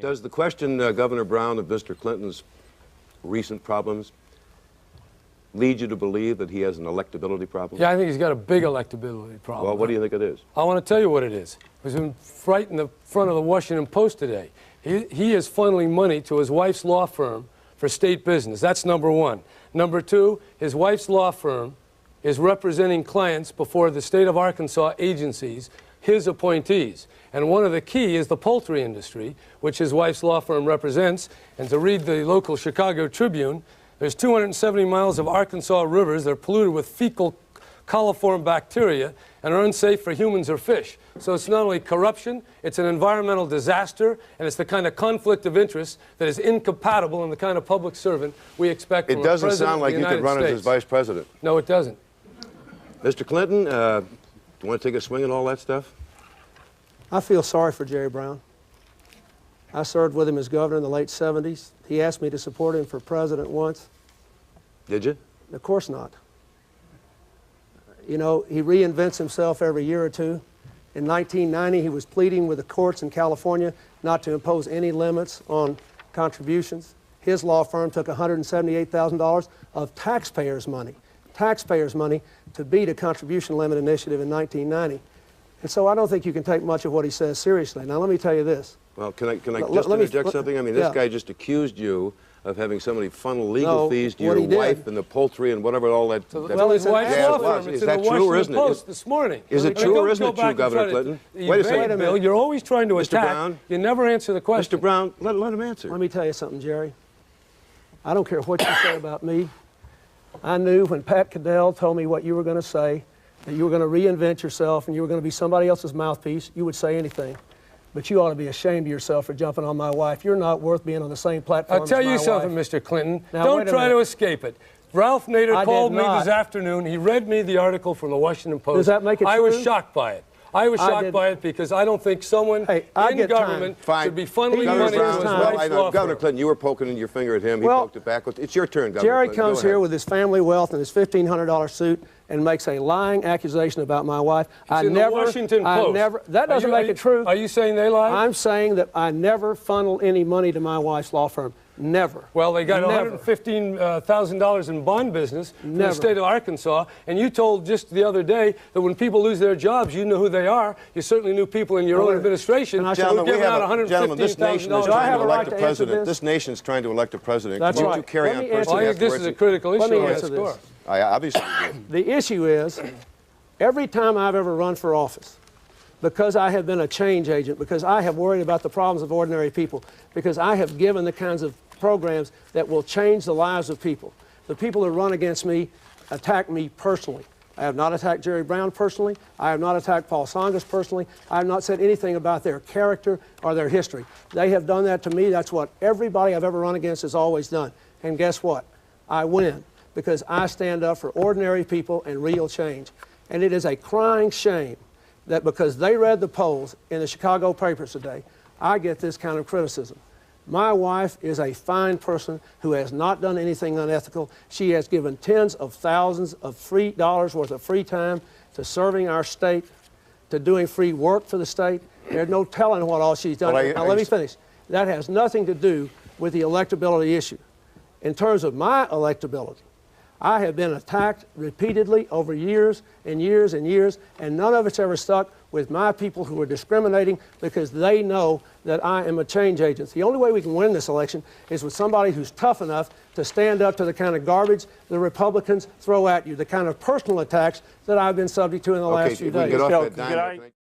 Does the question, Governor Brown, of Mr. Clinton's recent problems lead you to believe that he has an electability problem? Yeah, I think he's got a big electability problem. Well, what do you think it is? I want to tell you what it is. It was right in the front of the Washington Post today. He is funneling money to his wife's law firm for state business. That's number one. Number two, his wife's law firm is representing clients before the state of Arkansas agencies, his appointees. And one of the key is the poultry industry, which his wife's law firm represents. And to read the local Chicago Tribune, there's 270 miles of Arkansas rivers that are polluted with fecal coliform bacteria and are unsafe for humans or fish. So it's not only corruption, it's an environmental disaster, and it's the kind of conflict of interest that is incompatible in the kind of public servant we expect from a president of the United States. It doesn't sound like you could run as his vice president. No, it doesn't. Mr. Clinton, do you want to take a swing at all that stuff? I feel sorry for Jerry Brown. I served with him as governor in the late 70s. He asked me to support him for president once. Did you? Of course not. You know, he reinvents himself every year or two. In 1990, he was pleading with the courts in California not to impose any limits on contributions. His law firm took $178,000 of taxpayers' money to beat a contribution limit initiative in 1990. And so I don't think you can take much of what he says seriously. Now, let me tell you this. Well, can I just interject something? I mean, this guy just accused you of having somebody funnel legal fees to your wife and the poultry and whatever all that. Well, his wife's law firm. Is that true or isn't it? Post this morning. Is it true or isn't it true, Governor Clinton? Wait a second, Bill. You're always trying to attack. Brown, you never answer the question. Mr. Brown, let him answer. Let me tell you something, Jerry. I don't care what you say about me. I knew when Pat Caddell told me what you were going to say, that you were going to reinvent yourself and you were going to be somebody else's mouthpiece, you would say anything. But you ought to be ashamed of yourself for jumping on my wife. You're not worth being on the same platform I'll tell as my you something, wife. Mr. Clinton. Now, don't try to escape it. Ralph Nader called me this afternoon. He read me the article from the Washington Post. Does that make it true? I was shocked by it. I was shocked by it because I don't think someone in government should be funneling money to his wife's law firm. Governor Clinton, you were poking your finger at him. He poked it back. It's your turn, Governor Jerry Clinton. comes here with his family wealth and his $1,500 suit and makes a lying accusation about my wife. The Washington Post. That doesn't make it true. Are you saying they lied? I'm saying that I never funneled any money to my wife's law firm. Never. Well, they got $115,000 in bond business from the state of Arkansas, and you told just the other day that when people lose their jobs, you know who they are. You certainly knew people in your own administration who were giving out $115,000. This nation is trying to elect a president. That's right. You carry on personally. I think this is a critical issue. Let me answer this. I obviously do. The issue is, every time I've ever run for office, because I have been a change agent, because I have worried about the problems of ordinary people, because I have given the kinds of programs that will change the lives of people. The people who run against me attack me personally. I have not attacked Jerry Brown personally. I have not attacked Paul Tsongas personally. I have not said anything about their character or their history. They have done that to me. That's what everybody I've ever run against has always done. And guess what? I win because I stand up for ordinary people and real change. And it is a crying shame that because they read the polls in the Chicago papers today, I get this kind of criticism. My wife is a fine person who has not done anything unethical. She has given tens of thousands of free dollars worth of free time to serving our state, to doing free work for the state. There's no telling what all she's done. Now, let me finish. That has nothing to do with the electability issue. In terms of my electability, I have been attacked repeatedly over years and years and years, and none of it's ever stuck with my people who are discriminating because they know that I am a change agent. The only way we can win this election is with somebody who's tough enough to stand up to the kind of garbage the Republicans throw at you, the kind of personal attacks that I've been subject to in the last few days. Get off that dime.